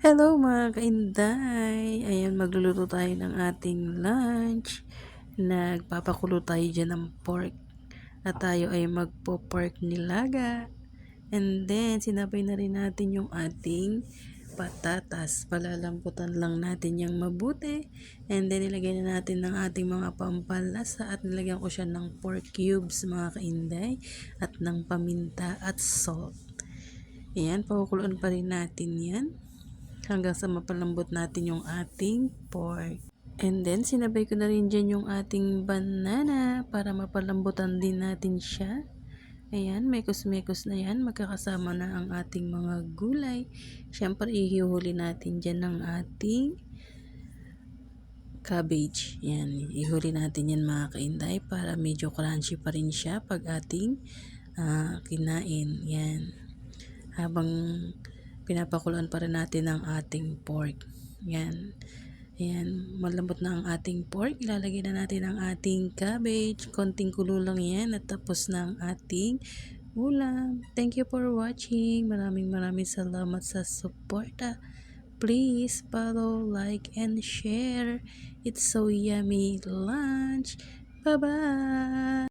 Hello mga kainday! Ayan, magluluto tayo ng ating lunch. Nagpapakulo tayo dyan ng pork. At tayo ay magpo-pork nilaga. And then, sinabay na rin natin yung ating patatas. Palalambutan lang natin yung mabuti. And then, ilagay na natin ng ating mga pampalasa. At nilagyan ko siya ng pork cubes mga kainday. At ng paminta at salt. Ayan, pakukuloan pa rin natin yan hanggang sa mapalambot natin yung ating pork. And then, sinabay ko na rin dyan yung ating banana para mapalambutan din natin siya. Ayan, mekos-mekos na yan. Magkakasama na ang ating mga gulay. Siyempre, ihihuli natin dyan ng ating cabbage. Yan, ihuli natin yan mga kainday para medyo crunchy pa rin siya pag ating kinain. Yan. Habang pinapakuluan pa rin natin ang ating pork. Yan. Ayan, malambot na ang ating pork. Ilalagay na natin ang ating cabbage. Konting kulo lang yan at tapos na ang ating ulam. Thank you for watching. Maraming salamat sa suporta. Please follow, like, and share. It's so yummy lunch. Bye-bye!